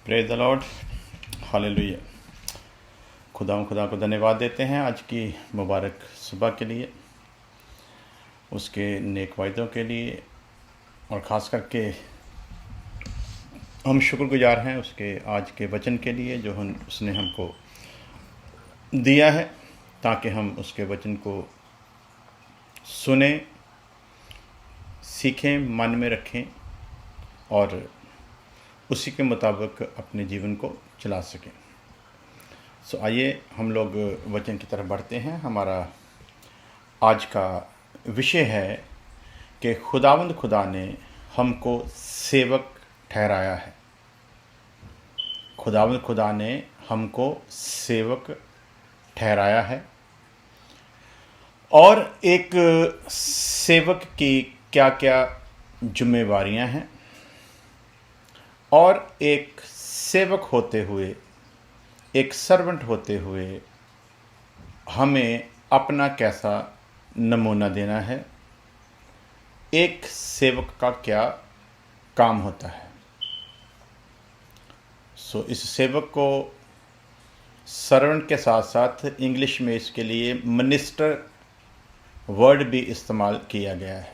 Praise the Lord, hallelujah. खुदा को धन्यवाद देते हैं आज की मुबारक सुबह के लिए, उसके नेक वायदों के लिए, और ख़ास करके हम शुक्रगुजार हैं उसके आज के वचन के लिए जो उसने हमको दिया है, ताकि हम उसके वचन को सुने, सीखें, मन में रखें और उसी के मुताबिक अपने जीवन को चला सकें। सो आइए हम लोग वचन की तरफ बढ़ते हैं। हमारा आज का विषय है कि खुदावंद खुदा ने हमको सेवक ठहराया है। खुदावंद खुदा ने हमको सेवक ठहराया है, और एक सेवक की क्या क्या जिम्मेवारियां हैं, और एक सेवक होते हुए, एक सर्वेंट होते हुए हमें अपना कैसा नमूना देना है, एक सेवक का क्या काम होता है। इस सेवक को सर्वेंट के साथ साथ इंग्लिश में इसके लिए मिनिस्टर वर्ड भी इस्तेमाल किया गया है।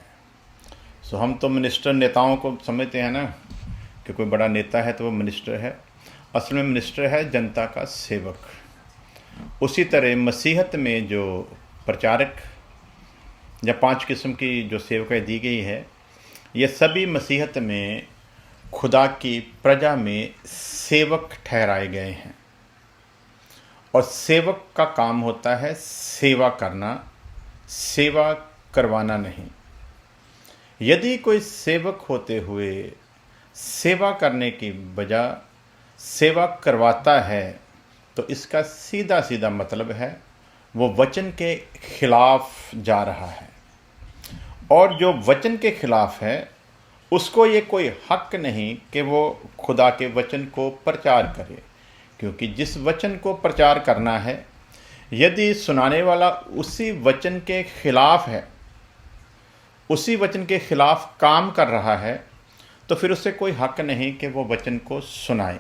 हम तो मिनिस्टर नेताओं को समझते हैं ना, कि कोई बड़ा नेता है तो वो मिनिस्टर है। असल में मिनिस्टर है जनता का सेवक। उसी तरह मसीहत में जो प्रचारक या 5 किस्म की जो सेवकाई दी गई है, ये सभी मसीहत में खुदा की प्रजा में सेवक ठहराए गए हैं। और सेवक का काम होता है सेवा करना, सेवा करवाना नहीं। यदि कोई सेवक होते हुए सेवा करने की बजाय सेवा करवाता है, तो इसका सीधा सीधा मतलब है वो वचन के खिलाफ जा रहा है। और जो वचन के खिलाफ है उसको ये कोई हक नहीं कि वो खुदा के वचन को प्रचार करे, क्योंकि जिस वचन को प्रचार करना है, यदि सुनाने वाला उसी वचन के खिलाफ है, उसी वचन के खिलाफ काम कर रहा है, तो फिर उससे कोई हक नहीं कि वो वचन को सुनाए।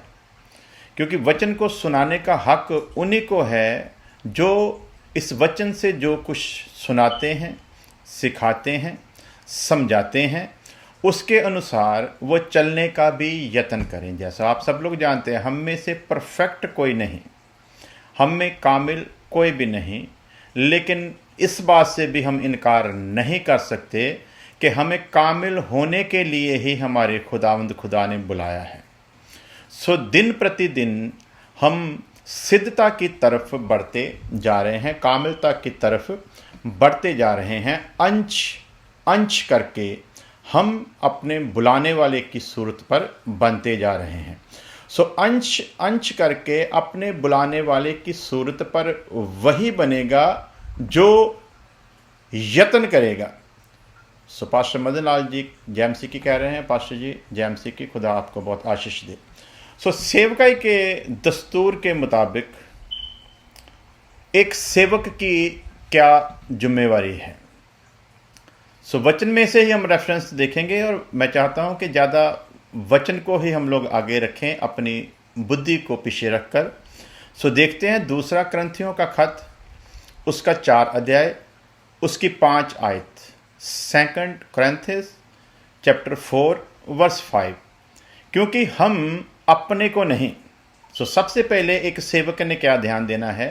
क्योंकि वचन को सुनाने का हक उन्हीं को है जो इस वचन से जो कुछ सुनाते हैं, सिखाते हैं, समझाते हैं, उसके अनुसार वो चलने का भी यत्न करें। जैसा आप सब लोग जानते हैं, हम में से परफेक्ट कोई नहीं, हम में कामिल कोई भी नहीं, लेकिन इस बात से भी हम इनकार नहीं कर सकते कि हमें कामिल होने के लिए ही हमारे खुदावंद खुदा ने बुलाया है। दिन प्रतिदिन हम सिद्धता की तरफ बढ़ते जा रहे हैं, कामिलता की तरफ बढ़ते जा रहे हैं। अंश अंश करके हम अपने बुलाने वाले की सूरत पर बनते जा रहे हैं। अंश अंश करके अपने बुलाने वाले की सूरत पर वही बनेगा जो यत्न करेगा। पास्टर मदन लाल जी जैमसी की कह रहे हैं, पास्टर जी जैमसी की, खुदा आपको बहुत आशीष दे। सेवकाई के दस्तूर के मुताबिक एक सेवक की क्या जिम्मेवारी है। वचन में से ही हम रेफरेंस देखेंगे, और मैं चाहता हूं कि ज़्यादा वचन को ही हम लोग आगे रखें, अपनी बुद्धि को पीछे रखकर। देखते हैं 2 क्रंथियों का खत, उसका 4 अध्याय, उसकी 5 आयत। 2 Corinthians chapter 4 verse 5। क्योंकि हम अपने को नहीं। सबसे पहले एक सेवक ने क्या ध्यान देना है।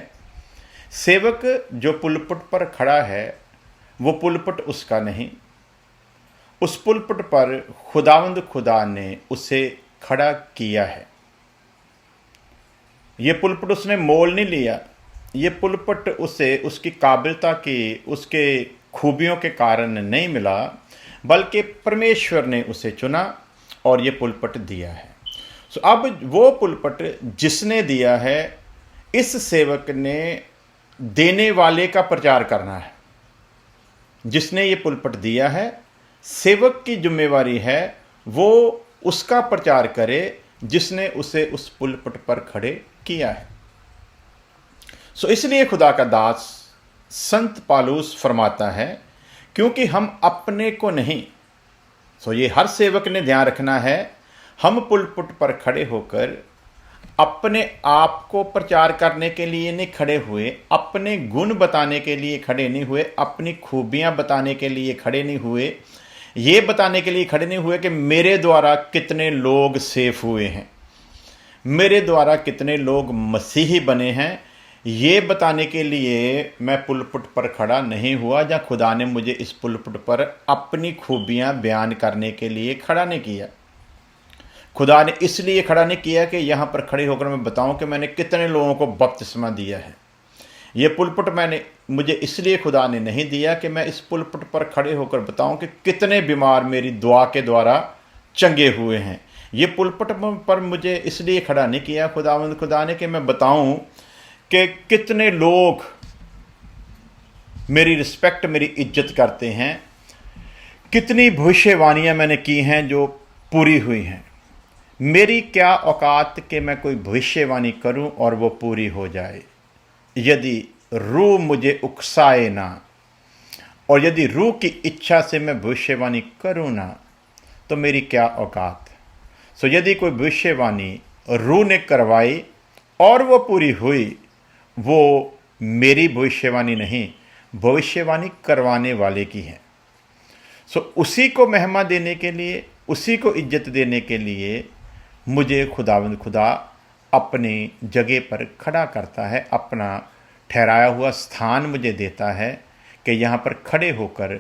सेवक जो पुलपट पर खड़ा है, वो पुलपट उसका नहीं। उस पुलपट पर खुदावंद खुदा ने उसे खड़ा किया है। ये पुलपट उसने मोल नहीं लिया। ये पुलपट उसे उसकी काबिलता की, उसके खूबियों के कारण नहीं मिला, बल्कि परमेश्वर ने उसे चुना और ये पुलपट दिया है। अब वो पुलपट जिसने दिया है, इस सेवक ने देने वाले का प्रचार करना है। जिसने ये पुलपट दिया है, सेवक की जिम्मेवारी है वो उसका प्रचार करे जिसने उसे उस पुलपट पर खड़े किया है। इसलिए खुदा का दास संत पालूस फरमाता है, क्योंकि हम अपने को नहीं। ये हर सेवक ने ध्यान रखना है, हम पुलपट पर खड़े होकर अपने आप को प्रचार करने के लिए नहीं खड़े हुए, अपने गुण बताने के लिए खड़े नहीं हुए, अपनी खूबियां बताने के लिए खड़े नहीं हुए, ये बताने के लिए खड़े नहीं हुए कि मेरे द्वारा कितने लोग सेफ हुए हैं, मेरे द्वारा कितने लोग मसीही बने हैं। ये बताने के लिए मैं पुलपुट पर खड़ा नहीं हुआ, जहाँ खुदा ने मुझे इस पुलपुट पर अपनी खूबियां बयान करने के लिए खड़ा नहीं किया। खुदा ने इसलिए खड़ा नहीं किया कि यहाँ पर खड़े होकर मैं बताऊं कि मैंने कितने लोगों को बपतिस्मा दिया है। ये पुलपुट मुझे इसलिए खुदा ने नहीं दिया कि मैं इस पुलपुट पर खड़े होकर बताऊं कि कितने बीमार मेरी दुआ के द्वारा चंगे हुए हैं। ये पुलपुट पर मुझे इसलिए खड़ा नहीं किया खुदा ने कि मैं बताऊं कि कितने लोग मेरी रिस्पेक्ट, मेरी इज्जत करते हैं, कितनी भविष्यवाणियां मैंने की हैं जो पूरी हुई हैं। मेरी क्या औकात कि मैं कोई भविष्यवाणी करूं और वो पूरी हो जाए, यदि रूह मुझे उकसाए ना, और यदि रूह की इच्छा से मैं भविष्यवाणी करूं ना, तो मेरी क्या औकात। सो यदि कोई भविष्यवाणी रूह ने करवाई और वो पूरी हुई, वो मेरी भविष्यवाणी नहीं, भविष्यवाणी करवाने वाले की है। सो उसी को महिमा देने के लिए, उसी को इज्जत देने के लिए मुझे खुदा अपनी जगह पर खड़ा करता है, अपना ठहराया हुआ स्थान मुझे देता है कि यहाँ पर खड़े होकर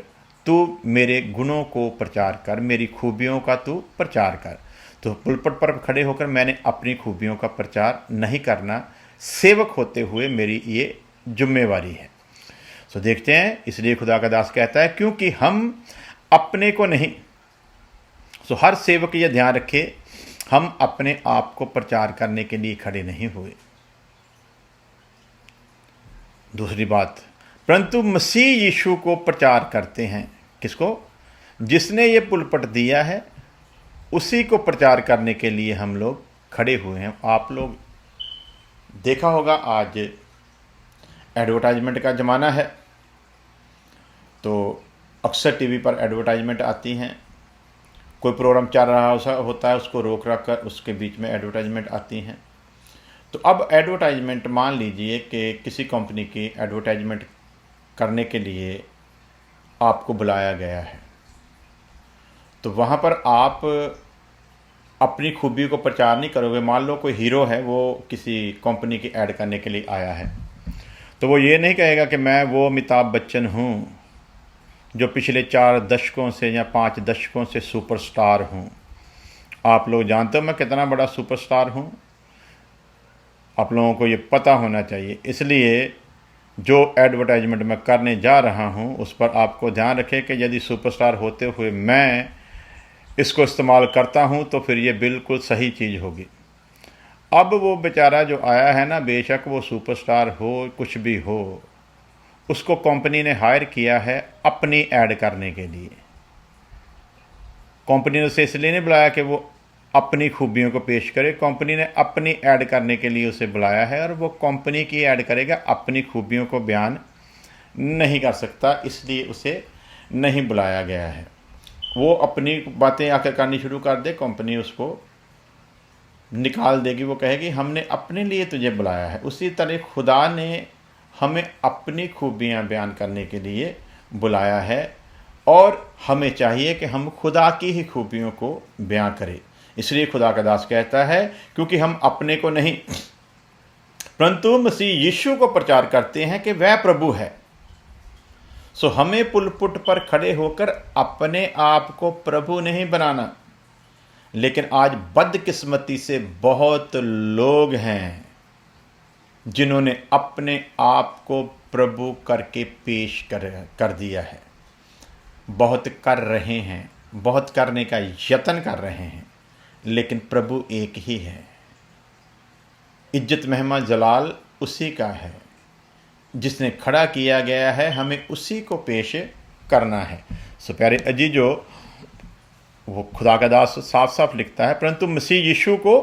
तू मेरे गुणों को प्रचार कर, मेरी खूबियों का तू प्रचार कर। तो पुलपट पर खड़े होकर मैंने अपनी खूबियों का प्रचार नहीं करना, सेवक होते हुए मेरी ये जिम्मेवारी है। सो देखते हैं, इसलिए खुदा का दास कहता है क्योंकि हम अपने को नहीं, सो हर सेवक ये ध्यान रखे, हम अपने आप को प्रचार करने के लिए खड़े नहीं हुए। दूसरी बात, परंतु मसीह यीशु को प्रचार करते हैं। किसको? जिसने ये पुलपट दिया है, उसी को प्रचार करने के लिए हम लोग खड़े हुए हैं। आप लोग देखा होगा आज एडवर्टाइजमेंट का ज़माना है, तो अक्सर टीवी पर एडवर्टाइजमेंट आती हैं। कोई प्रोग्राम चल रहा होता है, उसको रोक रख कर उसके बीच में एडवर्टाइजमेंट आती हैं। तो अब एडवर्टाइजमेंट, मान लीजिए कि किसी कंपनी की एडवर्टाइजमेंट करने के लिए आपको बुलाया गया है, तो वहाँ पर आप अपनी खूबी को प्रचार नहीं करोगे। मान लो कोई हीरो है, वो किसी कंपनी की ऐड करने के लिए आया है, तो वो ये नहीं कहेगा कि मैं वो अमिताभ बच्चन हूँ जो पिछले 4 दशकों से या 5 दशकों से सुपरस्टार हूँ। आप लोग जानते हो मैं कितना बड़ा सुपरस्टार हूँ, आप लोगों को ये पता होना चाहिए। इसलिए जो एडवर्टाइजमेंट मैं करने जा रहा हूँ उस पर आपको ध्यान रखें कि यदि सुपरस्टार होते हुए मैं इसको इस्तेमाल करता हूँ तो फिर ये बिल्कुल सही चीज़ होगी। अब वो बेचारा जो आया है ना, बेशक वो सुपरस्टार हो, कुछ भी हो, उसको कंपनी ने हायर किया है अपनी ऐड करने के लिए। कंपनी ने उसे इसलिए नहीं बुलाया कि वो अपनी खूबियों को पेश करे, कंपनी ने अपनी ऐड करने के लिए उसे बुलाया है, और वो कंपनी की ऐड करेगा, अपनी खूबियों को बयान नहीं कर सकता, इसलिए उसे नहीं बुलाया गया है। वो अपनी बातें आकर करनी शुरू कर दे, कंपनी उसको निकाल देगी, वो कहेगी हमने अपने लिए तुझे बुलाया है। उसी तरह खुदा ने हमें अपनी खूबियाँ बयान करने के लिए बुलाया है, और हमें चाहिए कि हम खुदा की ही खूबियों को बयां करें। इसलिए खुदा का दास कहता है क्योंकि हम अपने को नहीं परंतु मसीह यीशु को प्रचार करते हैं कि वह प्रभु है। सो हमें पुलपुट पर खड़े होकर अपने आप को प्रभु नहीं बनाना। लेकिन आज बदकिस्मती से बहुत लोग हैं जिन्होंने अपने आप को प्रभु करके पेश कर दिया है, बहुत कर रहे हैं, बहुत करने का यत्न कर रहे हैं, लेकिन प्रभु एक ही है। इज्जत महिमा जलाल उसी का है जिसने खड़ा किया गया है, हमें उसी को पेश करना है। सो प्यारे अजीजो, वो खुदा का दास साफ साफ लिखता है परंतु मसीह यीशु को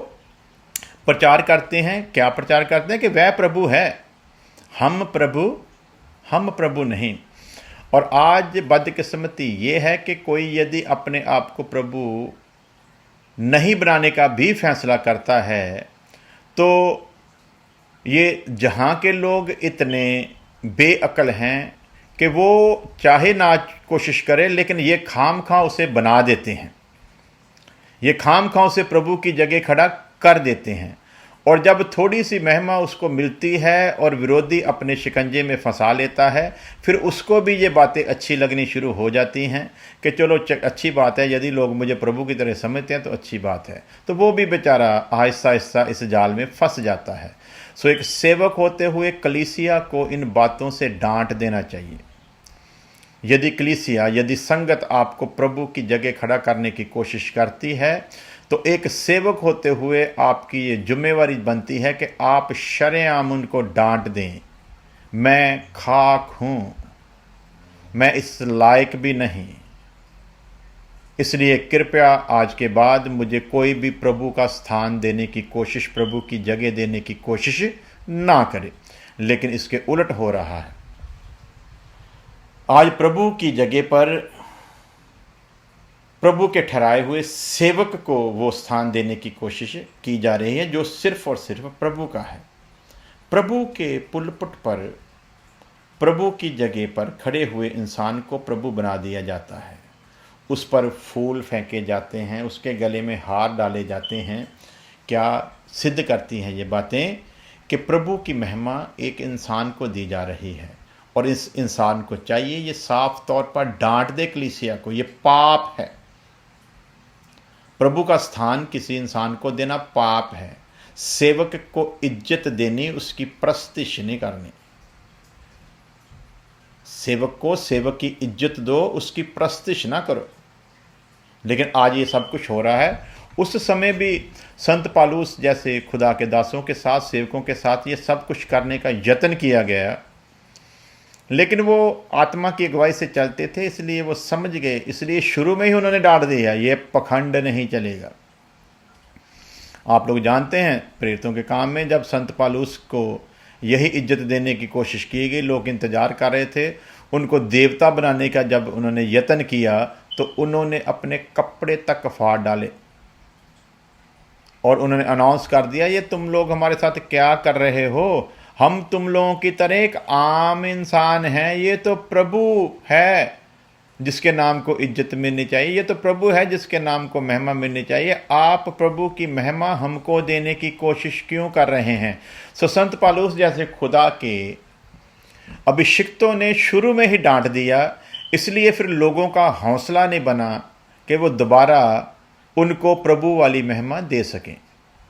प्रचार करते हैं। क्या प्रचार करते हैं? कि वह प्रभु है, हम प्रभु नहीं। और आज बदकिस्मती ये है कि कोई यदि अपने आप को प्रभु नहीं बनाने का भी फैसला करता है तो ये जहाँ के लोग इतने बेअक्ल हैं कि वो चाहे ना कोशिश करें, लेकिन ये खाम खा उसे बना देते हैं, ये खाम खा उसे प्रभु की जगह खड़ा कर देते हैं। और जब थोड़ी सी महिमा उसको मिलती है और विरोधी अपने शिकंजे में फंसा लेता है, फिर उसको भी ये बातें अच्छी लगनी शुरू हो जाती हैं कि चलो अच्छी बात है, यदि लोग मुझे प्रभु की तरह समझते हैं तो अच्छी बात है। तो वो भी बेचारा आहिस्ता आहिस्ता इस जाल में फंस जाता है। सो एक सेवक होते हुए कलीसिया को इन बातों से डांट देना चाहिए। यदि कलीसिया, यदि संगत आपको प्रभु की जगह खड़ा करने की कोशिश करती है, तो एक सेवक होते हुए आपकी ये जिम्मेवारी बनती है कि आप शरेआम उनको डांट दें, मैं खाक हूँ, मैं इस लायक भी नहीं, इसलिए कृपया आज के बाद मुझे कोई भी प्रभु का स्थान देने की कोशिश, प्रभु की जगह देने की कोशिश ना करे। लेकिन इसके उलट हो रहा है। आज प्रभु की जगह पर प्रभु के ठहराए हुए सेवक को वो स्थान देने की कोशिश की जा रही है जो सिर्फ और सिर्फ प्रभु का है। प्रभु के पुलपट पर, प्रभु की जगह पर खड़े हुए इंसान को प्रभु बना दिया जाता है। उस पर फूल फेंके जाते हैं, उसके गले में हार डाले जाते हैं। क्या सिद्ध करती हैं ये बातें कि प्रभु की महिमा एक इंसान को दी जा रही है, और इस इंसान को चाहिए ये साफ तौर पर डांट दे कलीसिया को, ये पाप है। प्रभु का स्थान किसी इंसान को देना पाप है। सेवक को इज्जत देनी, उसकी प्रस्तिश नहीं करनी। सेवक को सेवक की इज्जत दो, उसकी प्रस्तिश ना करो। लेकिन आज ये सब कुछ हो रहा है। उस समय भी संत पालूस जैसे खुदा के दासों के साथ, सेवकों के साथ ये सब कुछ करने का यत्न किया गया, लेकिन वो आत्मा की अगुवाई से चलते थे, इसलिए वो समझ गए, इसलिए शुरू में ही उन्होंने डांट दिया, ये पखंड नहीं चलेगा। आप लोग जानते हैं प्रेरितों के काम में जब संत पालूस को यही इज्जत देने की कोशिश की गई, लोग इंतजार कर रहे थे, उनको देवता बनाने का जब उन्होंने यत्न किया तो उन्होंने अपने कपड़े तक फाड़ डाले और उन्होंने अनाउंस कर दिया, ये तुम लोग हमारे साथ क्या कर रहे हो, हम तुम लोगों की तरह एक आम इंसान हैं, ये तो प्रभु है जिसके नाम को इज्जत मिलनी चाहिए, ये तो प्रभु है जिसके नाम को महिमा मिलनी चाहिए, आप प्रभु की महिमा हमको देने की कोशिश क्यों कर रहे हैं। सो संत पालूस जैसे खुदा के अभिषिक्तों ने शुरू में ही डांट दिया, इसलिए फिर लोगों का हौसला नहीं बना कि वो दोबारा उनको प्रभु वाली महिमा दे सकें।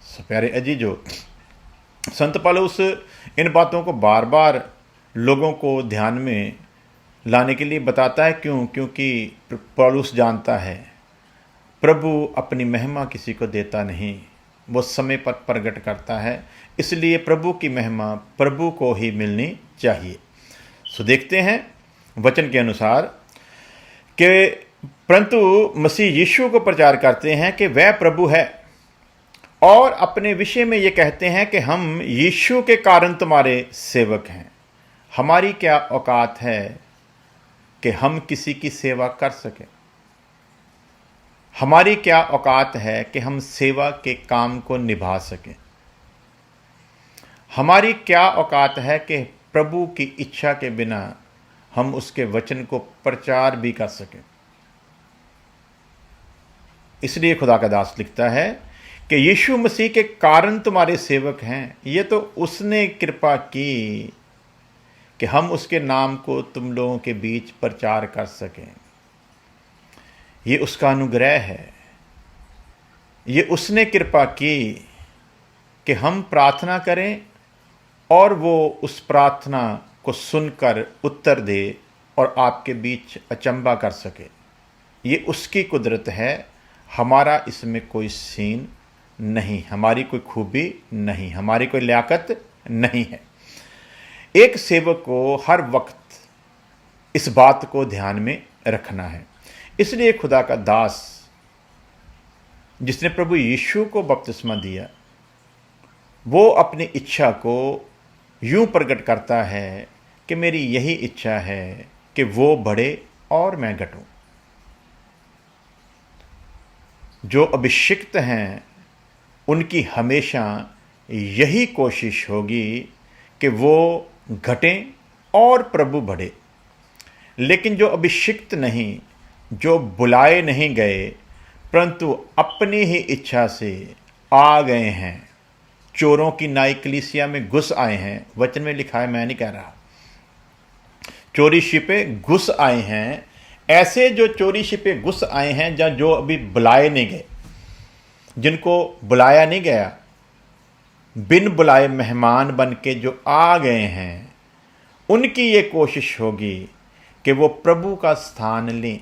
सो प्यारे अजीजों, संत पालूस इन बातों को बार बार लोगों को ध्यान में लाने के लिए बताता है। क्योंकि पालूस जानता है प्रभु अपनी महिमा किसी को देता नहीं, वो समय पर प्रकट करता है, इसलिए प्रभु की महिमा प्रभु को ही मिलनी चाहिए। सो देखते हैं वचन के अनुसार कि परंतु मसीह यीशु को प्रचार करते हैं कि वह प्रभु है, और अपने विषय में ये कहते हैं कि हम यीशु के कारण तुम्हारे सेवक हैं। हमारी क्या औकात है कि हम किसी की सेवा कर सकें? हमारी क्या औकात है कि हम सेवा के काम को निभा सकें? हमारी क्या औकात है कि प्रभु की इच्छा के बिना हम उसके वचन को प्रचार भी कर सकें? इसलिए खुदा का दास लिखता है कि यीशु मसीह के कारण तुम्हारे सेवक हैं। ये तो उसने कृपा की कि हम उसके नाम को तुम लोगों के बीच प्रचार कर सकें। ये उसका अनुग्रह है। ये उसने कृपा की कि हम प्रार्थना करें और वो उस प्रार्थना को सुनकर उत्तर दे और आपके बीच अचंभा कर सके। ये उसकी कुदरत है, हमारा इसमें कोई सीन नहीं, हमारी कोई खूबी नहीं, हमारी कोई लियाकत नहीं है। एक सेवक को हर वक्त इस बात को ध्यान में रखना है। इसलिए खुदा का दास जिसने प्रभु यीशु को बपतिस्मा दिया, वो अपनी इच्छा को यूं प्रकट करता है कि मेरी यही इच्छा है कि वो बढ़े और मैं घटूं। जो अभिषिक्त हैं उनकी हमेशा यही कोशिश होगी कि वो घटें और प्रभु बढ़े। लेकिन जो अभिषिक्त नहीं, जो बुलाए नहीं गए परंतु अपनी ही इच्छा से आ गए हैं, चोरों की नाई कलीसिया में घुस आए हैं, वचन में लिखा है, मैं नहीं कह रहा, चोरी छिपे घुस आए हैं, ऐसे जो चोरी छिपे घुस आए हैं, जो अभी बुलाए नहीं गए, जिनको बुलाया नहीं गया, बिन बुलाए मेहमान बन के जो आ गए हैं, उनकी ये कोशिश होगी कि वो प्रभु का स्थान लें।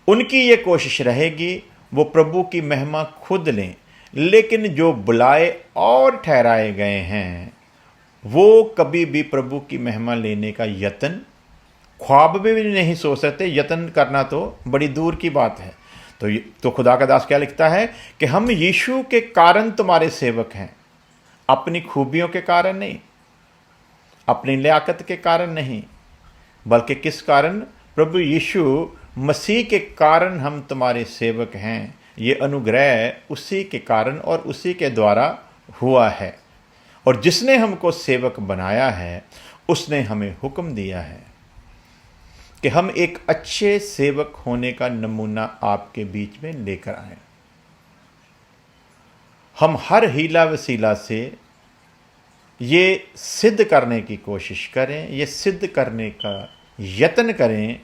उनकी ये कोशिश रहेगी वो प्रभु की महिमा खुद लें। लेकिन जो बुलाए और ठहराए गए हैं वो कभी भी प्रभु की महिमा लेने का यत्न ख्वाब में भी नहीं सोच सकते। यत्न करना तो बड़ी दूर की बात है। तो खुदा का दास क्या लिखता है कि हम यीशु के कारण तुम्हारे सेवक हैं, अपनी खूबियों के कारण नहीं, अपनी लियाकत के कारण नहीं, बल्कि किस कारण? प्रभु यीशु मसीह के कारण हम तुम्हारे सेवक हैं। ये अनुग्रह उसी के कारण और उसी के द्वारा हुआ है। और जिसने हमको सेवक बनाया है उसने हमें हुक्म दिया है कि हम एक अच्छे सेवक होने का नमूना आपके बीच में लेकर आए। हम हर हीला वसीला से ये सिद्ध करने की कोशिश करें, ये सिद्ध करने का यत्न करें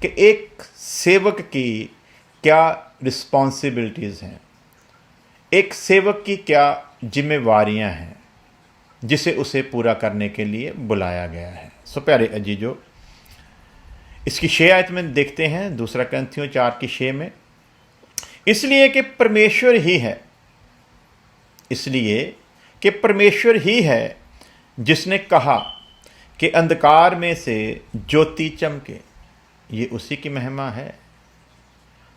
कि एक सेवक की क्या रिस्पॉन्सिबिलिटीज़ हैं, एक सेवक की क्या जिम्मेवारियां हैं जिसे उसे पूरा करने के लिए बुलाया गया है। सो प्यारे अजीजों, इसकी 6 आयत में देखते हैं, 2 कुरिन्थियों 4:6 में, इसलिए कि परमेश्वर ही है, इसलिए कि परमेश्वर ही है जिसने कहा कि अंधकार में से ज्योति चमके। ये उसी की महिमा है,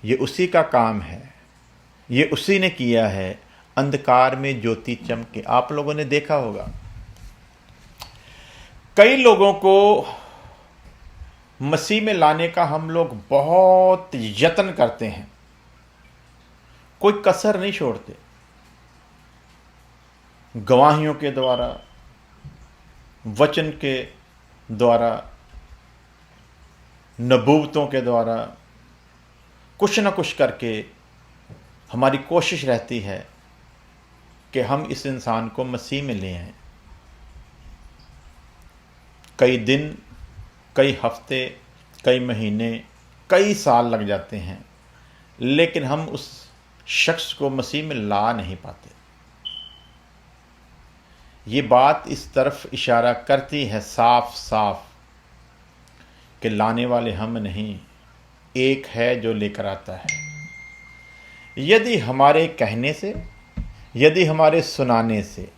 ये उसी का काम है, ये उसी ने किया है। अंधकार में ज्योति चमके। आप लोगों ने देखा होगा कई लोगों को मसीह में लाने का हम लोग बहुत यत्न करते हैं, कोई कसर नहीं छोड़ते। गवाहियों के द्वारा, वचन के द्वारा, नबूवतों के द्वारा, कुछ न कुछ करके हमारी कोशिश रहती है कि हम इस इंसान को मसीह में ले आएं। कई दिन, कई हफ्ते, कई महीने, कई साल लग जाते हैं, लेकिन हम उस शख्स को मसीह में ला नहीं पाते। ये बात इस तरफ इशारा करती है साफ साफ कि लाने वाले हम नहीं, एक है जो लेकर आता है। यदि हमारे कहने से, यदि हमारे सुनाने से,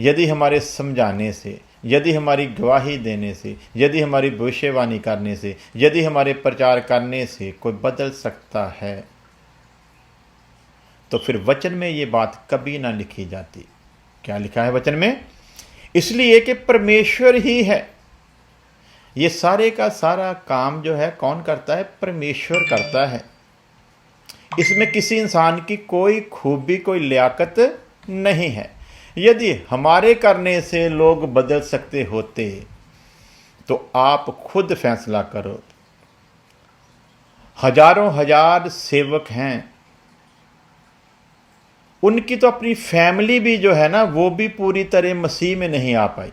यदि हमारे समझाने से, यदि हमारी गवाही देने से, यदि हमारी भविष्यवाणी करने से, यदि हमारे प्रचार करने से कोई बदल सकता है, तो फिर वचन में ये बात कभी ना लिखी जाती। क्या लिखा है वचन में? इसलिए कि परमेश्वर ही है। ये सारे का सारा काम जो है कौन करता है? परमेश्वर करता है। इसमें किसी इंसान की कोई खूबी, कोई लियाकत नहीं है। यदि हमारे करने से लोग बदल सकते होते तो आप खुद फैसला करो। हजारों हजार सेवक हैं, उनकी तो अपनी फैमिली भी जो है ना, वो भी पूरी तरह मसीह में नहीं आ पाई।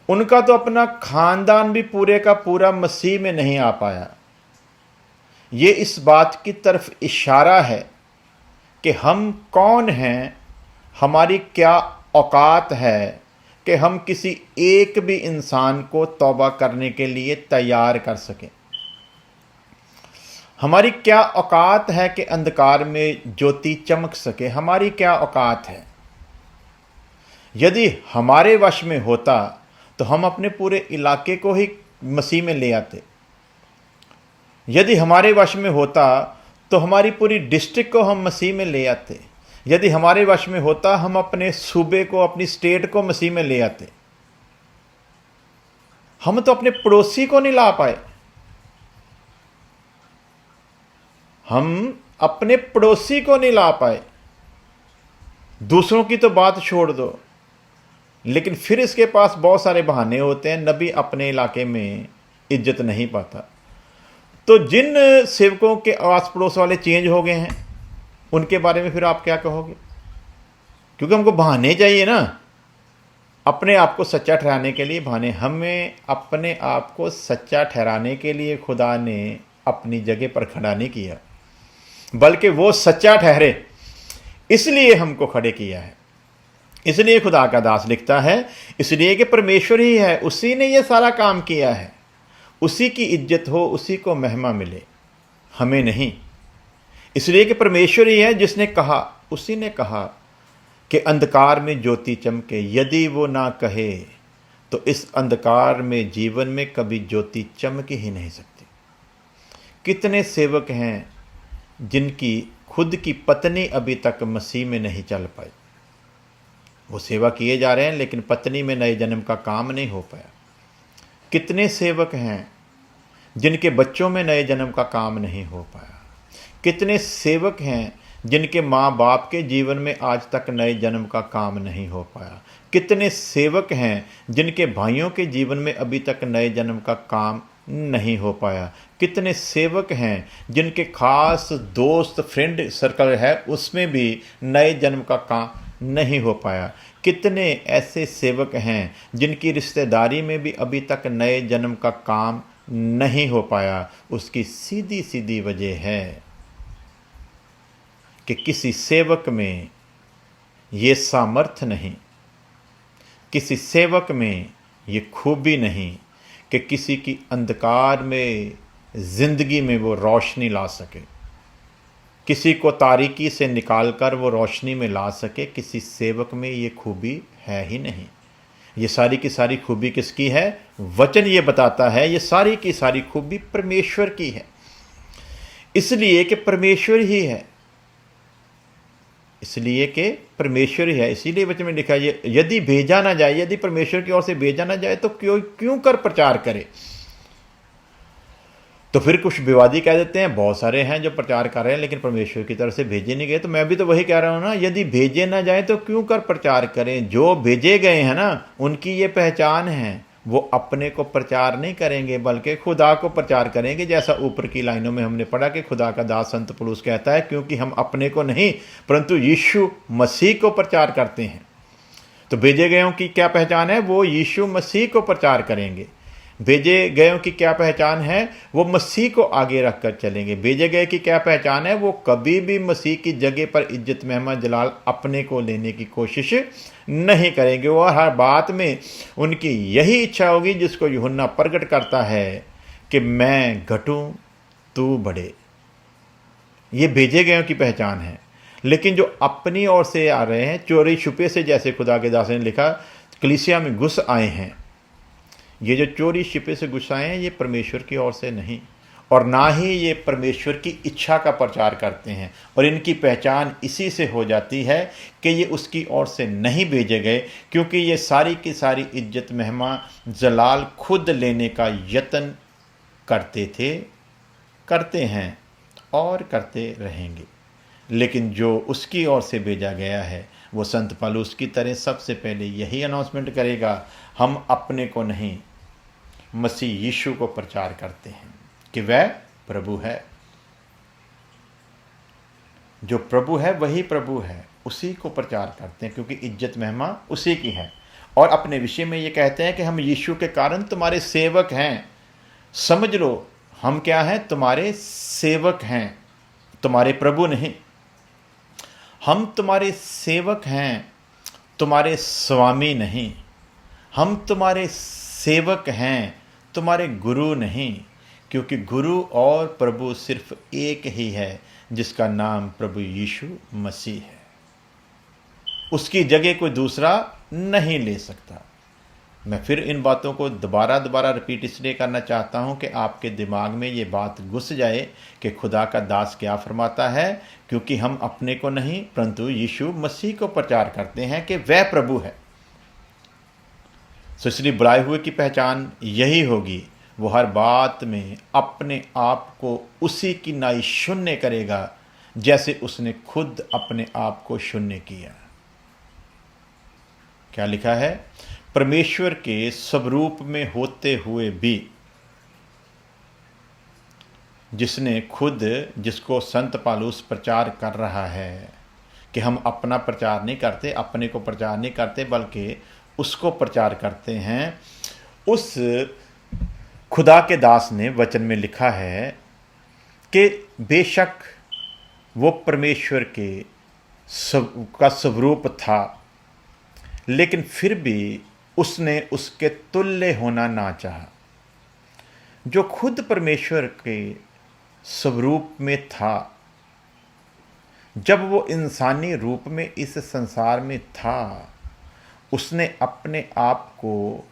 उनका तो अपना खानदान भी पूरे का पूरा मसीह में नहीं आ पाया। ये इस बात की तरफ इशारा है कि हम कौन हैं, हमारी क्या औकात है कि हम किसी एक भी इंसान को तौबा करने के लिए तैयार कर सकें। हमारी क्या औकात है कि अंधकार में ज्योति चमक सके। हमारी क्या औकात है? यदि हमारे वश में होता तो हम अपने पूरे इलाके को ही मसीह में ले आते। यदि हमारे वश में होता तो हमारी पूरी डिस्ट्रिक्ट को हम मसीह में ले आते। यदि हमारे वश में होता हम अपने सूबे को, अपनी स्टेट को मसीह में ले आते। हम तो अपने पड़ोसी को नहीं ला पाए। हम अपने पड़ोसी को नहीं ला पाए दूसरों की तो बात छोड़ दो, लेकिन फिर इसके पास बहुत सारे बहाने होते हैं। नबी अपने इलाके में इज्जत नहीं पाता। तो जिन सेवकों के आस पड़ोस वाले चेंज हो गए हैं, उनके बारे में फिर आप क्या कहोगे? क्योंकि हमको बहाने चाहिए ना, अपने आप को सच्चा ठहराने के लिए बहाने। हमें अपने आप को सच्चा ठहराने के लिए खुदा ने अपनी जगह पर खड़ा नहीं किया, बल्कि वो सच्चा ठहरे इसलिए हमको खड़े किया है। इसलिए खुदा का दास लिखता है, इसलिए कि परमेश्वर ही है, उसी ने ये सारा काम किया है, उसी की इज्जत हो, उसी को महिमा मिले, हमें नहीं। इसलिए कि परमेश्वर ही है जिसने कहा, उसी ने कहा कि अंधकार में ज्योति चमके। यदि वो ना कहे तो इस अंधकार में जीवन में कभी ज्योति चमक ही नहीं सकती। कितने सेवक हैं जिनकी खुद की पत्नी अभी तक मसीह में नहीं चल पाई। वो सेवा किए जा रहे हैं, लेकिन पत्नी में नए जन्म का काम नहीं हो पाया। कितने सेवक हैं जिनके बच्चों में नए जन्म का काम नहीं हो पाया। कितने सेवक हैं जिनके माँ बाप के जीवन में आज तक नए जन्म का काम नहीं हो पाया। कितने सेवक हैं जिनके भाइयों के जीवन में अभी तक नए जन्म का काम नहीं हो पाया। कितने सेवक हैं जिनके खास दोस्त फ्रेंड सर्कल है, उसमें भी नए जन्म का काम नहीं हो पाया। कितने ऐसे सेवक हैं जिनकी रिश्तेदारी में भी अभी तक नए जन्म का काम नहीं हो पाया। उसकी सीधी सीधी वजह है कि किसी सेवक में ये सामर्थ्य नहीं, किसी सेवक में ये खूबी नहीं कि किसी की अंधकार में ज़िंदगी में वो रोशनी ला सके, किसी को तारीकी से निकालकर वो रोशनी में ला सके। किसी सेवक में ये खूबी है ही नहीं। ये सारी की सारी खूबी किसकी है? वचन ये बताता है ये सारी की सारी खूबी परमेश्वर की है, इसलिए कि परमेश्वर ही है, इसलिए कि परमेश्वर ही है। इसीलिए वचन में लिखा है यदि भेजा ना जाए, यदि परमेश्वर की ओर से भेजा ना जाए तो क्यों कर प्रचार करे। तो फिर कुछ विवादी कह देते हैं, बहुत सारे हैं जो प्रचार कर रहे हैं लेकिन परमेश्वर की तरफ से भेजे नहीं गए। तो मैं भी तो वही कह रहा हूँ ना, यदि भेजे ना जाए तो क्यों कर प्रचार करें। जो भेजे गए हैं ना, उनकी ये पहचान है, वो अपने को प्रचार नहीं करेंगे बल्कि खुदा को प्रचार करेंगे। जैसा ऊपर की लाइनों में हमने पढ़ा कि खुदा का दास संत पौलुस कहता है, क्योंकि हम अपने को नहीं परंतु यीशु मसीह को प्रचार करते हैं। तो भेजे गयों की क्या पहचान है? वो यीशु मसीह को प्रचार करेंगे। भेजे गयों की क्या पहचान है? वो मसीह को आगे रखकर चलेंगे। भेजे गए की क्या पहचान है? वो कभी भी मसीह की जगह पर इज्जत मेहमा जलाल अपने को लेने की कोशिश नहीं करेंगे। और हर बात में उनकी यही इच्छा होगी जिसको यूहन्ना प्रकट करता है कि मैं घटूं तू बढ़े। ये भेजे गयों की पहचान है। लेकिन जो अपनी ओर से आ रहे हैं, चोरी छुपे से, जैसे खुदा के दास ने लिखा, कलीसिया में घुस आए हैं, ये जो चोरी छिपे से घुस आए हैं ये परमेश्वर की ओर से नहीं, और ना ही ये परमेश्वर की इच्छा का प्रचार करते हैं। और इनकी पहचान इसी से हो जाती है कि ये उसकी ओर से नहीं भेजे गए, क्योंकि ये सारी की सारी इज्जत मेहमा जलाल खुद लेने का यत्न करते थे, करते हैं और करते रहेंगे। लेकिन जो उसकी ओर से भेजा गया है वो संत पौलुस की तरह सबसे पहले यही अनाउंसमेंट करेगा, हम अपने को नहीं मसीह यीशु को प्रचार करते हैं कि वह प्रभु है। जो प्रभु है वही प्रभु है, उसी को प्रचार करते हैं, क्योंकि इज्जत महिमा उसी की है। और अपने विषय में ये कहते हैं कि हम यीशु के कारण तुम्हारे सेवक हैं। समझ लो, हम क्या हैं? तुम्हारे सेवक हैं, तुम्हारे प्रभु नहीं। हम तुम्हारे सेवक हैं, तुम्हारे स्वामी नहीं। हम तुम्हारे सेवक हैं, तुम्हारे गुरु नहीं, क्योंकि गुरु और प्रभु सिर्फ एक ही है, जिसका नाम प्रभु यीशु मसीह है। उसकी जगह कोई दूसरा नहीं ले सकता। मैं फिर इन बातों को दोबारा रिपीट इसलिए करना चाहता हूं कि आपके दिमाग में ये बात घुस जाए कि खुदा का दास क्या फरमाता है, क्योंकि हम अपने को नहीं परंतु यीशु मसीह को प्रचार करते हैं कि वह प्रभु है। तो इसलिए बुलाए हुए की पहचान यही होगी, वो हर बात में अपने आप को उसी की नाई शून्य करेगा जैसे उसने खुद अपने आप को शून्य किया। क्या लिखा है? परमेश्वर के स्वरूप में होते हुए भी, जिसको संत पौलुस प्रचार कर रहा है कि हम अपना प्रचार नहीं करते, अपने को प्रचार नहीं करते, बल्कि उसको प्रचार करते हैं। उस खुदा के दास ने वचन में लिखा है कि बेशक वो परमेश्वर का स्वरूप था, लेकिन फिर भी उसने उसके तुल्य होना ना चाहा। जो खुद परमेश्वर के स्वरूप में था, जब वो इंसानी रूप में इस संसार में था, उसने अपने आप को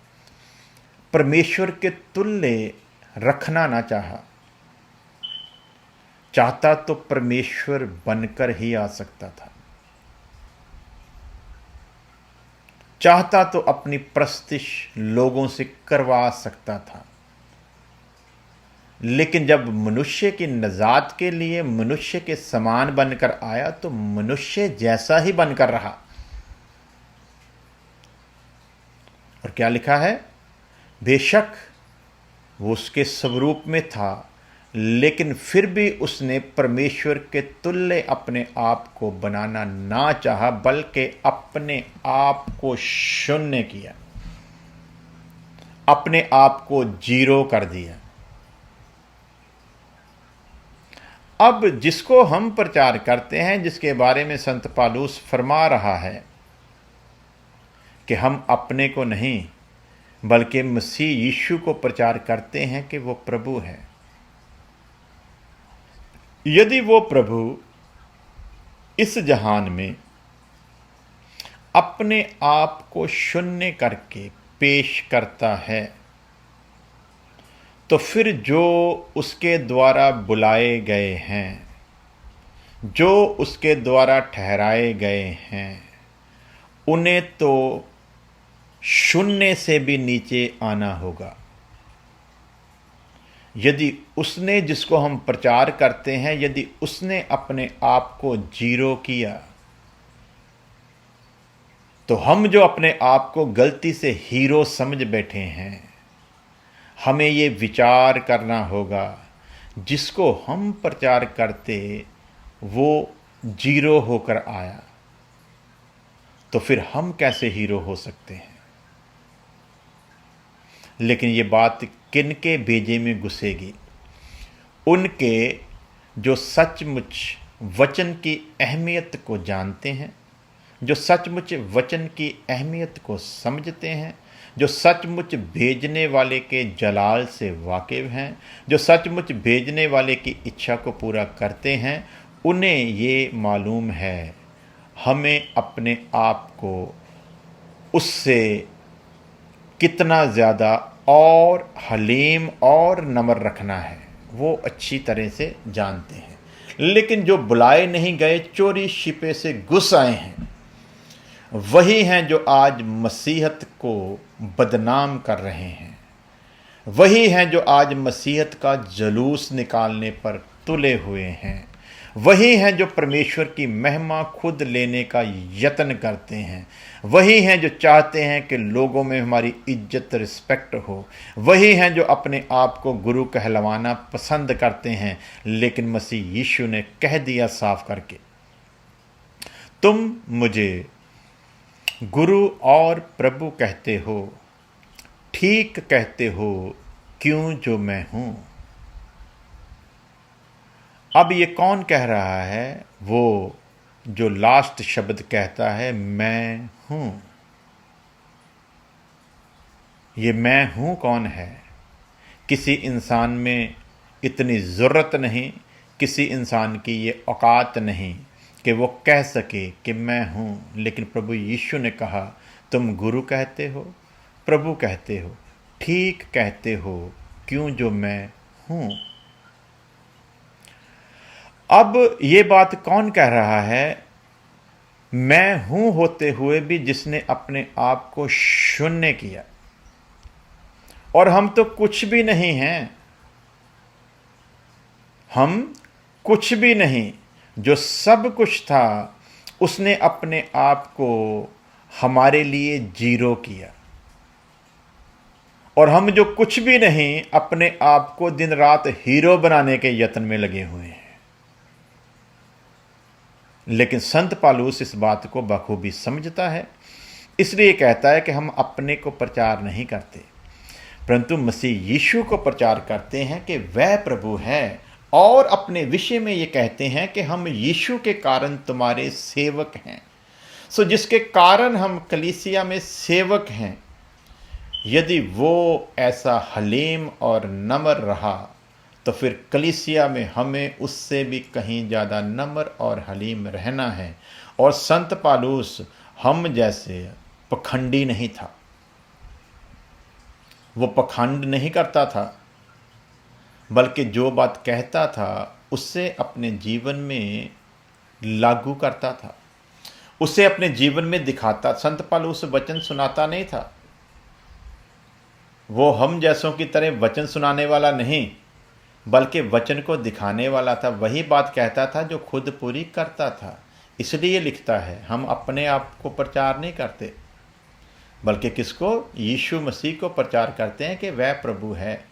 परमेश्वर के तुल्य रखना ना चाहता तो परमेश्वर बनकर ही आ सकता था। चाहता तो अपनी प्रस्तिश लोगों से करवा सकता था। लेकिन जब मनुष्य की नजात के लिए मनुष्य के समान बनकर आया तो मनुष्य जैसा ही बनकर रहा। और क्या लिखा है? बेशक वो उसके स्वरूप में था, लेकिन फिर भी उसने परमेश्वर के तुल्य अपने आप को बनाना ना चाहा, बल्कि अपने आप को शून्य किया, अपने आप को जीरो कर दिया। अब जिसको हम प्रचार करते हैं, जिसके बारे में संत पौलुस फरमा रहा है कि हम अपने को नहीं बल्कि मसीह यीशु को प्रचार करते हैं कि वो प्रभु है। यदि वो प्रभु इस जहान में अपने आप को शून्य करके पेश करता है, तो फिर जो उसके द्वारा बुलाए गए हैं, जो उसके द्वारा ठहराए गए हैं, उन्हें तो शून्य से भी नीचे आना होगा। यदि उसने, जिसको हम प्रचार करते हैं, यदि उसने अपने आप को जीरो किया, तो हम जो अपने आप को गलती से हीरो समझ बैठे हैं, हमें ये विचार करना होगा, जिसको हम प्रचार करते वो जीरो होकर आया, तो फिर हम कैसे हीरो हो सकते हैं? लेकिन ये बात किनके भेजे में घुसेगी? उनके जो सचमुच वचन की अहमियत को जानते हैं, जो सचमुच वचन की अहमियत को समझते हैं, जो सचमुच भेजने वाले के जलाल से वाकिफ हैं, जो सचमुच भेजने वाले की इच्छा को पूरा करते हैं, उन्हें ये मालूम है हमें अपने आप को उससे कितना ज़्यादा और हलीम और नम्र रखना है, वो अच्छी तरह से जानते हैं। लेकिन जो बुलाए नहीं गए, चोरी छिपे से घुस आए हैं, वही हैं जो आज मसीहत को बदनाम कर रहे हैं। वही हैं जो आज मसीहत का जलूस निकालने पर तुले हुए हैं। वही हैं जो परमेश्वर की महिमा खुद लेने का यत्न करते हैं। वही हैं जो चाहते हैं कि लोगों में हमारी इज्जत रिस्पेक्ट हो। वही हैं जो अपने आप को गुरु कहलवाना पसंद करते हैं। लेकिन मसीह यीशु ने कह दिया साफ करके, तुम मुझे गुरु और प्रभु कहते हो, ठीक कहते हो, क्यों जो मैं हूं। अब ये कौन कह रहा है? वो जो लास्ट शब्द कहता है, मैं हूं। ये मैं हूं कौन है? किसी इंसान में इतनी ज़रूरत नहीं, किसी इंसान की ये औकात नहीं कि वो कह सके कि मैं हूँ। लेकिन प्रभु यीशु ने कहा, तुम गुरु कहते हो, प्रभु कहते हो, ठीक कहते हो, क्यों जो मैं हूँ। अब ये बात कौन कह रहा है? मैं हूँ होते हुए भी जिसने अपने आप को शून्य किया। और हम तो कुछ भी नहीं हैं, हम कुछ भी नहीं। जो सब कुछ था उसने अपने आप को हमारे लिए जीरो किया, और हम जो कुछ भी नहीं अपने आप को दिन रात हीरो बनाने के यत्न में लगे हुए हैं। लेकिन संत पालूस इस बात को बखूबी समझता है, इसलिए कहता है कि हम अपने को प्रचार नहीं करते, परंतु मसीह यीशु को प्रचार करते हैं कि वह प्रभु है, और अपने विषय में ये कहते हैं कि हम यीशु के कारण तुम्हारे सेवक हैं। सो जिसके कारण हम कलीसिया में सेवक हैं, यदि वो ऐसा हलीम और नम्र रहा तो फिर कलीसिया में हमें उससे भी कहीं ज़्यादा नम्र और हलीम रहना है। और संत पालूस हम जैसे पखंडी नहीं था, वो पखंड नहीं करता था, बल्कि जो बात कहता था उससे अपने जीवन में लागू करता था, उसे अपने जीवन में दिखाता। संत पालूस वचन सुनाता नहीं था, वो हम जैसों की तरह वचन सुनाने वाला नहीं, बल्कि वचन को दिखाने वाला था। वही बात कहता था जो खुद पूरी करता था। इसलिए लिखता है, हम अपने आप को प्रचार नहीं करते, बल्कि किसको? यीशु मसीह को प्रचार करते हैं कि वह प्रभु है,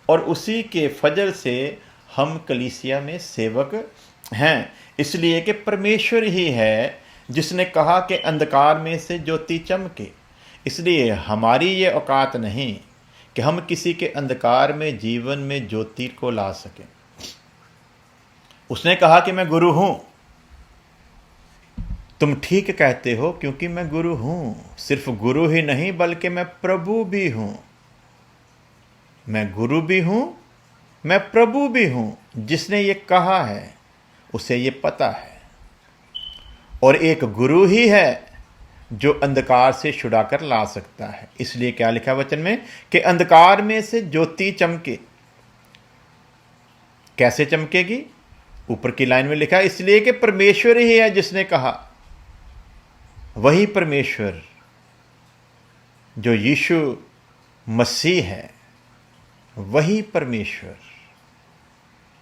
और उसी के फजल से हम कलीसिया में सेवक हैं। इसलिए कि परमेश्वर ही है जिसने कहा कि अंधकार में से ज्योति चमके। इसलिए हमारी ये औकात नहीं कि हम किसी के अंधकार में जीवन में ज्योति को ला सकें। उसने कहा कि मैं गुरु हूं, तुम ठीक कहते हो क्योंकि मैं गुरु हूं। सिर्फ गुरु ही नहीं बल्कि मैं प्रभु भी हूं। मैं गुरु भी हूं, मैं प्रभु भी हूं। जिसने ये कहा है उसे ये पता है। और एक गुरु ही है जो अंधकार से छुड़ाकर ला सकता है। इसलिए क्या लिखा वचन में कि अंधकार में से ज्योति चमके। कैसे चमकेगी? ऊपर की लाइन में लिखा, इसलिए कि परमेश्वर ही है जिसने कहा। वही परमेश्वर जो यीशु मसीह है, वही परमेश्वर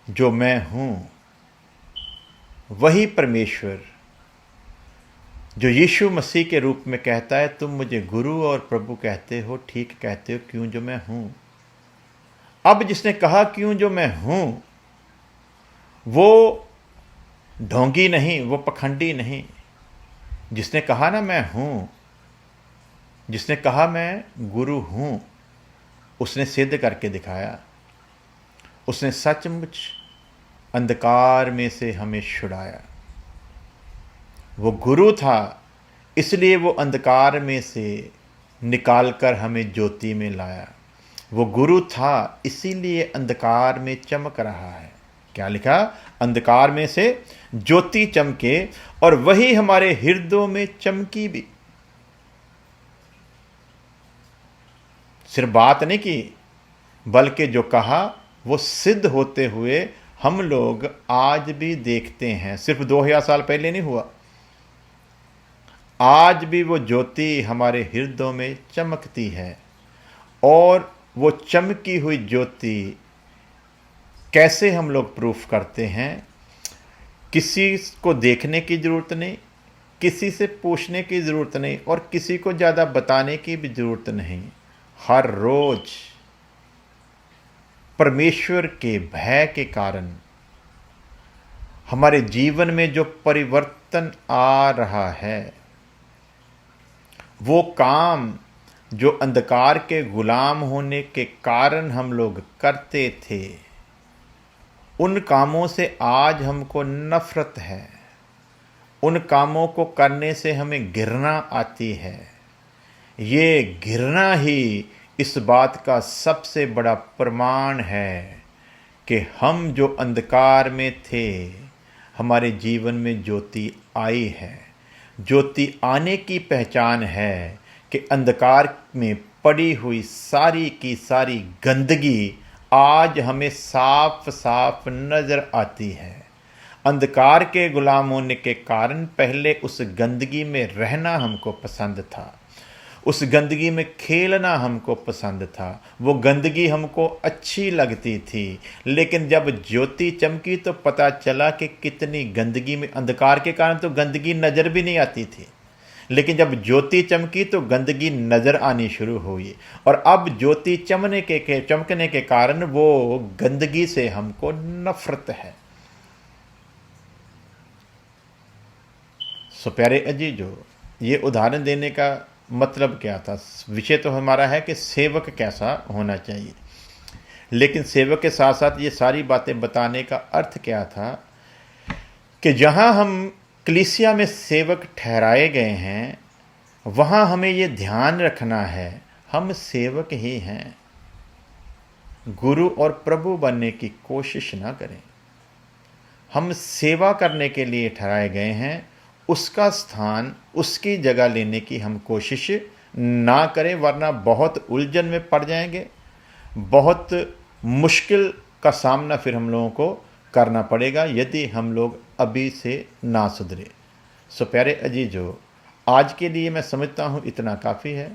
जो मैं हूं, वही परमेश्वर जो यीशु मसीह के रूप में कहता है, तुम मुझे गुरु और प्रभु कहते हो, ठीक कहते हो, क्यों जो मैं हूं। अब जिसने कहा क्यों जो मैं हूं, वो ढोंगी नहीं, वो पखंडी नहीं। जिसने कहा ना मैं हूं, जिसने कहा मैं गुरु हूं, उसने सिद्ध करके दिखाया। उसने सचमुच अंधकार में से हमें छुड़ाया। वो गुरु था, इसलिए वो अंधकार में से निकालकर हमें ज्योति में लाया। वो गुरु था, इसीलिए अंधकार में चमक रहा है। क्या लिखा? अंधकार में से ज्योति चमके, और वही हमारे हृदयों में चमकी भी। सिर्फ बात नहीं की, बल्कि जो कहा वो सिद्ध होते हुए हम लोग आज भी देखते हैं। सिर्फ 2000 साल पहले नहीं हुआ, आज भी वो ज्योति हमारे हृदयों में चमकती है। और वो चमकी हुई ज्योति कैसे हम लोग प्रूफ करते हैं? किसी को देखने की ज़रूरत नहीं, किसी से पूछने की ज़रूरत नहीं, और किसी को ज़्यादा बताने की भी ज़रूरत नहीं। हर रोज़ परमेश्वर के भय के कारण हमारे जीवन में जो परिवर्तन आ रहा है, वो काम जो अंधकार के गुलाम होने के कारण हम लोग करते थे, उन कामों से आज हमको नफरत है। उन कामों को करने से हमें घृणा आती है। ये घृणा ही इस बात का सबसे बड़ा प्रमाण है कि हम जो अंधकार में थे, हमारे जीवन में ज्योति आई है। ज्योति आने की पहचान है कि अंधकार में पड़ी हुई सारी की सारी गंदगी आज हमें साफ साफ नजर आती है। अंधकार के गुलाम होने के कारण पहले उस गंदगी में रहना हमको पसंद था, उस गंदगी में खेलना हमको पसंद था, वो गंदगी हमको अच्छी लगती थी। लेकिन जब ज्योति चमकी तो पता चला कि कितनी गंदगी में, अंधकार के कारण तो गंदगी नज़र भी नहीं आती थी, लेकिन जब ज्योति चमकी तो गंदगी नजर आनी शुरू हुई, और अब ज्योति चमकने के कारण वो गंदगी से हमको नफरत है। सो प्यारे अजीजों, ये उदाहरण देने का मतलब क्या था? विषय तो हमारा है कि सेवक कैसा होना चाहिए, लेकिन सेवक के साथ साथ ये सारी बातें बताने का अर्थ क्या था कि जहां हम कलीसिया में सेवक ठहराए गए हैं, वहां हमें ये ध्यान रखना है हम सेवक ही हैं। गुरु और प्रभु बनने की कोशिश ना करें। हम सेवा करने के लिए ठहराए गए हैं, उसका स्थान, उसकी जगह लेने की हम कोशिश ना करें, वरना बहुत उलझन में पड़ जाएंगे। बहुत मुश्किल का सामना फिर हम लोगों को करना पड़ेगा यदि हम लोग अभी से ना सुधरे। सो प्यारे अजीजों, आज के लिए मैं समझता हूँ इतना काफ़ी है।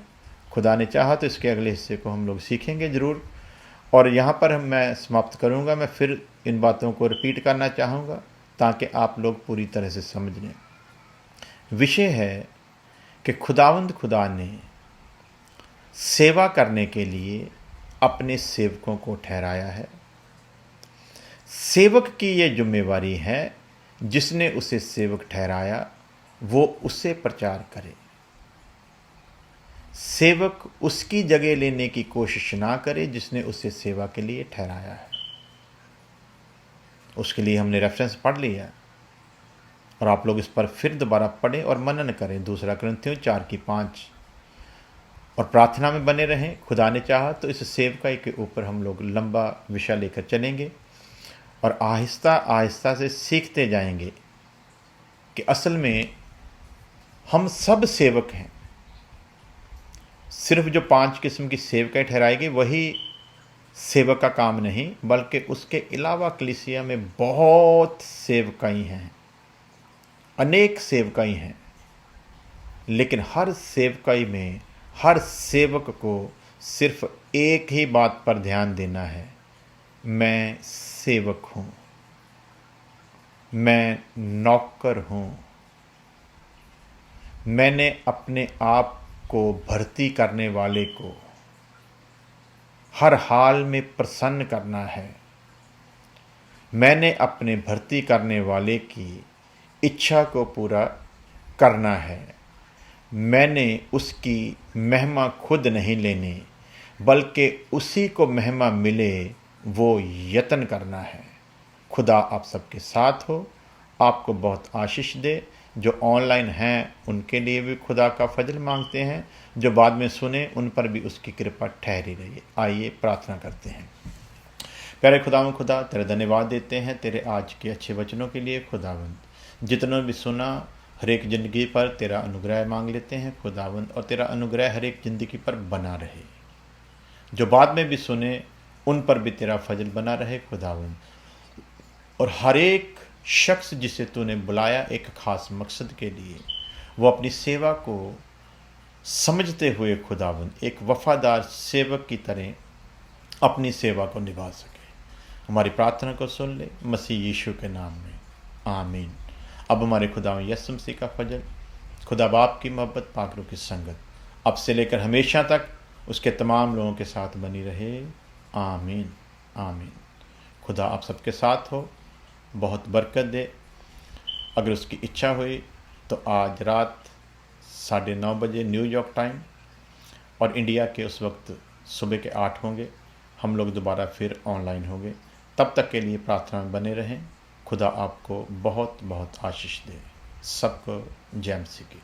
खुदा ने चाहा तो इसके अगले हिस्से को हम लोग सीखेंगे ज़रूर, और यहाँ पर मैं समाप्त करूँगा। मैं फिर इन बातों को रिपीट करना चाहूँगा ताकि आप लोग पूरी तरह से समझ लें। विषय है कि खुदावंद खुदा ने सेवा करने के लिए अपने सेवकों को ठहराया है। सेवक की ये जिम्मेवारी है, जिसने उसे सेवक ठहराया वो उसे प्रचार करे। सेवक उसकी जगह लेने की कोशिश ना करे जिसने उसे सेवा के लिए ठहराया है। उसके लिए हमने रेफरेंस पढ़ लिया, और आप लोग इस पर फिर दोबारा पढ़ें और मनन करें। 2 कुरिन्थियों 4:5, और प्रार्थना में बने रहें। खुदा ने चाहा तो इस सेवकाई के ऊपर हम लोग लंबा विषय लेकर चलेंगे, और आहिस्ता आहिस्ता से सीखते जाएंगे कि असल में हम सब सेवक हैं। सिर्फ जो 5 किस्म की सेवकाई ठहराई गई वही सेवक का काम नहीं, बल्कि उसके अलावा कलीसिया में बहुत सेवकाई हैं, अनेक सेवकाई हैं। लेकिन हर सेवकाई में हर सेवक को सिर्फ एक ही बात पर ध्यान देना है, मैं सेवक हूँ, मैं नौकर हूँ। मैंने अपने आप को भर्ती करने वाले को हर हाल में प्रसन्न करना है। मैंने अपने भर्ती करने वाले की इच्छा को पूरा करना है। मैंने उसकी महिमा खुद नहीं लेनी, बल्कि उसी को महिमा मिले वो यत्न करना है। खुदा आप सबके साथ हो, आपको बहुत आशीष दे। जो ऑनलाइन हैं उनके लिए भी खुदा का फजल मांगते हैं, जो बाद में सुने उन पर भी उसकी कृपा ठहरी रही। आइए प्रार्थना करते हैं। प्यारे खुदावंद खुदा, तेरा धन्यवाद देते हैं तेरे आज के अच्छे वचनों के लिए। खुदावंद, जितनों भी सुना हर एक ज़िंदगी पर तेरा अनुग्रह मांग लेते हैं खुदावंद, और तेरा अनुग्रह हर एक ज़िंदगी पर बना रहे। जो बाद में भी सुने उन पर भी तेरा फजल बना रहे खुदावंद, और हर एक शख्स जिसे तूने बुलाया एक ख़ास मकसद के लिए, वो अपनी सेवा को समझते हुए खुदावंद एक वफ़ादार सेवक की तरह अपनी सेवा को निभा सके। हमारी प्रार्थना को सुन ले मसीह यीशु के नाम में, आमीन। अब हमारे खुदा यीशु मसीह का फजल, खुदा बाप की मोहब्बत, पाक रूह की संगत अब से लेकर हमेशा तक उसके तमाम लोगों के साथ बनी रहे। आमीन, आमीन। खुदा आप सबके साथ हो, बहुत बरकत दे। अगर उसकी इच्छा हुई तो आज रात 9:30 बजे न्यूयॉर्क टाइम, और इंडिया के उस वक्त सुबह के 8 होंगे, हम लोग दोबारा फिर ऑनलाइन होंगे। तब तक के लिए प्रार्थना में बने रहें। खुदा आपको बहुत बहुत आशीष दे। सबको जय मसीह की।